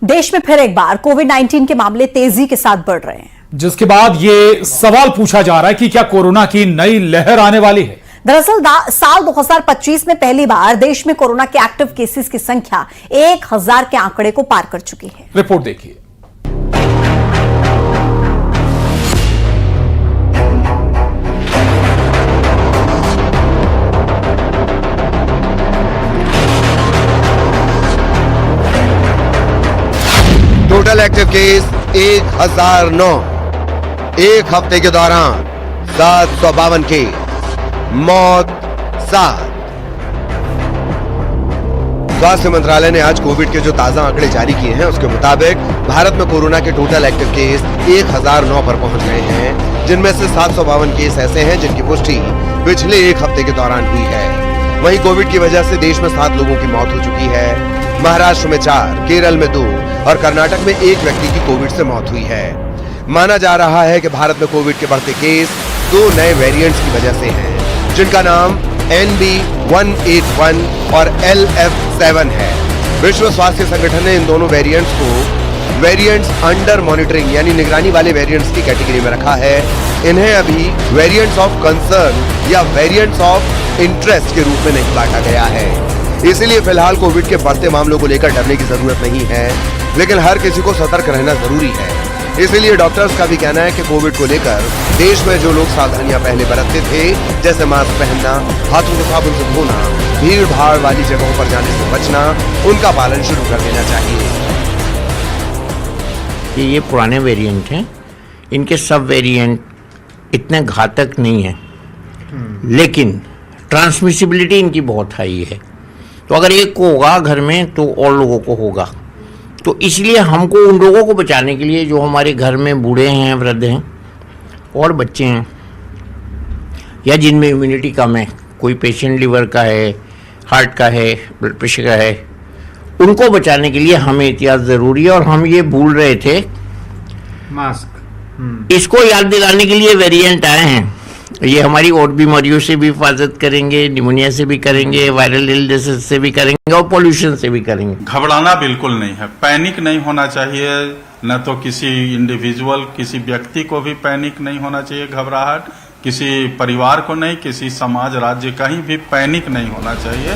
देश में फिर एक बार कोविड-19 के मामले तेजी के साथ बढ़ रहे हैं, जिसके बाद ये सवाल पूछा जा रहा है कि क्या कोरोना की नई लहर आने वाली है। दरअसल साल 2025 में पहली बार देश में कोरोना के एक्टिव केसेस की संख्या 1000 के आंकड़े को पार कर चुकी है। रिपोर्ट देखिए। Total active case 1009। एक हफ्ते के दौरान 752 केस, मौत 7। स्वास्थ्य मंत्रालय ने आज कोविड के जो ताजा आंकड़े जारी किए हैं उसके मुताबिक भारत में कोरोना के टोटल एक्टिव केस 1009 पर पहुंच गए हैं, जिनमें से 752 केस ऐसे हैं जिनकी पुष्टि पिछले एक हफ्ते के दौरान हुई है। वहीं कोविड की वजह से देश में 7 लोगों की मौत हो चुकी है। महाराष्ट्र में 4, केरल में 2 और कर्नाटक में 1 व्यक्ति की कोविड से मौत हुई है। माना जा रहा है कि भारत में कोविड के बढ़ते केस 2 नए वेरिएंट्स की वजह से हैं, जिनका नाम NB181 और LF7 है। विश्व स्वास्थ्य संगठन ने इन दोनों वेरिएंट्स को वेरिएंट्स अंडर मॉनिटरिंग यानी निगरानी वाले वेरिएंट्स की कैटेगरी में रखा है। इन्हें अभी वेरिएंट्स ऑफ कंसर्न या वेरिएंट्स ऑफ इंटरेस्ट के रूप में नहीं बांटा गया है। इसीलिए फिलहाल कोविड के बढ़ते मामलों को लेकर डरने की जरूरत नहीं है, लेकिन हर किसी को सतर्क रहना जरूरी है। इसीलिए डॉक्टर्स का भी कहना है कि कोविड को लेकर देश में जो लोग सावधानियां पहले बरतते थे, जैसे मास्क पहनना, हाथों को साबुन से धोना, भीड़ भाड़ वाली जगहों पर जाने से बचना, उनका पालन शुरू कर देना चाहिए। ये पुराने वेरिएंट हैं, इनके सब वेरिएंट इतने घातक नहीं है, लेकिन ट्रांसमिसिबिलिटी इनकी बहुत हाई है। तो अगर एक को होगा घर में तो और लोगों को होगा। तो इसलिए हमको उन लोगों को बचाने के लिए जो हमारे घर में बूढ़े हैं, वृद्ध हैं और बच्चे हैं, या जिनमें इम्यूनिटी कम है, कोई पेशेंट लिवर का है, हार्ट का है, ब्लड प्रेशर का है, उनको बचाने के लिए हमें एहतियात ज़रूरी है। और हम ये भूल रहे थे मास्क, इसको याद दिलाने के लिए वेरिएंट आए हैं। ये हमारी और बीमारियों से भी हिफाजत करेंगे, निमोनिया से भी करेंगे, वायरल इलनेस से भी करेंगे और पोल्यूशन से भी करेंगे। घबराना बिल्कुल नहीं है, पैनिक नहीं होना चाहिए। न तो किसी इंडिविजुअल, किसी व्यक्ति को भी पैनिक नहीं होना चाहिए, घबराहट, किसी परिवार को नहीं, किसी समाज, राज्य, कहीं भी पैनिक नहीं होना चाहिए।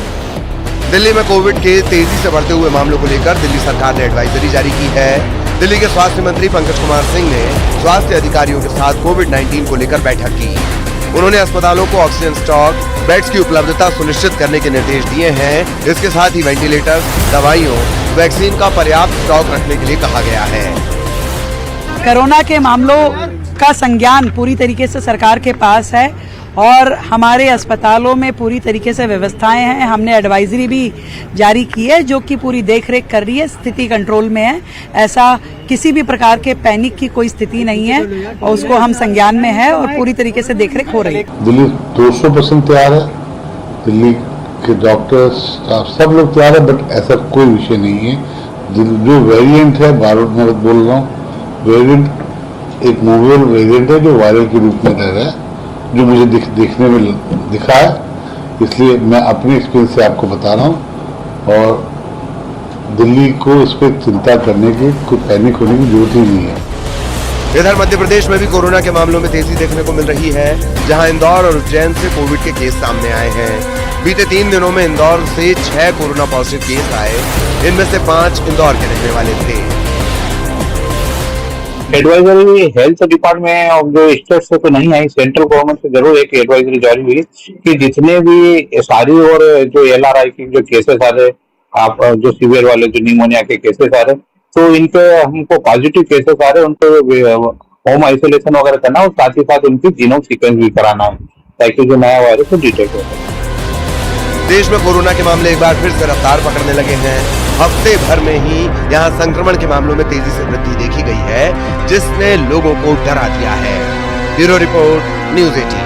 दिल्ली में कोविड के तेजी से बढ़ते हुए मामलों को लेकर दिल्ली सरकार ने एडवाइजरी जारी की है। दिल्ली के स्वास्थ्य मंत्री पंकज कुमार सिंह ने स्वास्थ्य अधिकारियों के साथ कोविड-19 को लेकर बैठक की। उन्होंने अस्पतालों को ऑक्सीजन स्टॉक, बेड्स की उपलब्धता सुनिश्चित करने के निर्देश दिए हैं। इसके साथ ही वेंटिलेटर, दवाइयों, वैक्सीन का पर्याप्त स्टॉक रखने के लिए कहा गया है। कोरोना के मामलों का संज्ञान पूरी तरीके से सरकार के पास है और हमारे अस्पतालों में पूरी तरीके से व्यवस्थाएं हैं। हमने एडवाइजरी भी जारी की है जो कि पूरी देखरेख कर रही है, स्थिति कंट्रोल में है। ऐसा किसी भी प्रकार के पैनिक की कोई स्थिति नहीं है और उसको हम संज्ञान में है और पूरी तरीके से देखरेख हो रही है। दिल्ली 200% तैयार है, दिल्ली के डॉक्टर्स सब लोग तैयार है, बट ऐसा कोई विषय नहीं है। जो वेरिएंट है, बार मैं बोल रहा हूँ, वेरिएंट एक नोवेल वेरिएंट है जो वायरल के रूप में रह रहा है, जो मुझे देखने में दिखा है, इसलिए मैं अपने एक्सपीरियंस से आपको बता रहा हूँ। और दिल्ली को इस पर चिंता करने की, कोई पैनिक होने की जरूरत ही नहीं है। इधर मध्य प्रदेश में भी कोरोना के मामलों में तेजी देखने को मिल रही है, जहां इंदौर और उज्जैन से कोविड के केस सामने आए हैं। बीते 3 दिनों में इंदौर से 6 कोरोना पॉजिटिव केस आए, इनमें से 5 इंदौर के रहने वाले थे। एडवाइजरी हेल्थ डिपार्टमेंट ऑफ जो स्टेट से तो नहीं आई, सेंट्रल गवर्नमेंट से जरूर एक एडवाइजरी जारी हुई कि जितने भी सारी और जो LRI की जो केसेस आ रहे, आप जो सीवियर वाले जो निमोनिया के केसेस आ रहे, तो इनके हमको पॉजिटिव केसेस आ रहे, उनको होम आइसोलेशन वगैरह करना और साथ ही साथ उनकी जीनोम सीक्वेंस भी कराना है ताकि जो नया वायरस को डिटेक्ट हो सके। देश में कोरोना के मामले एक बार फिर से रफ्तार पकड़ने लगे हैं। हफ्ते भर में ही यहां संक्रमण के मामलों में तेजी से वृद्धि देखी गई है, जिसने लोगों को डरा दिया है। Bureau report, news 18।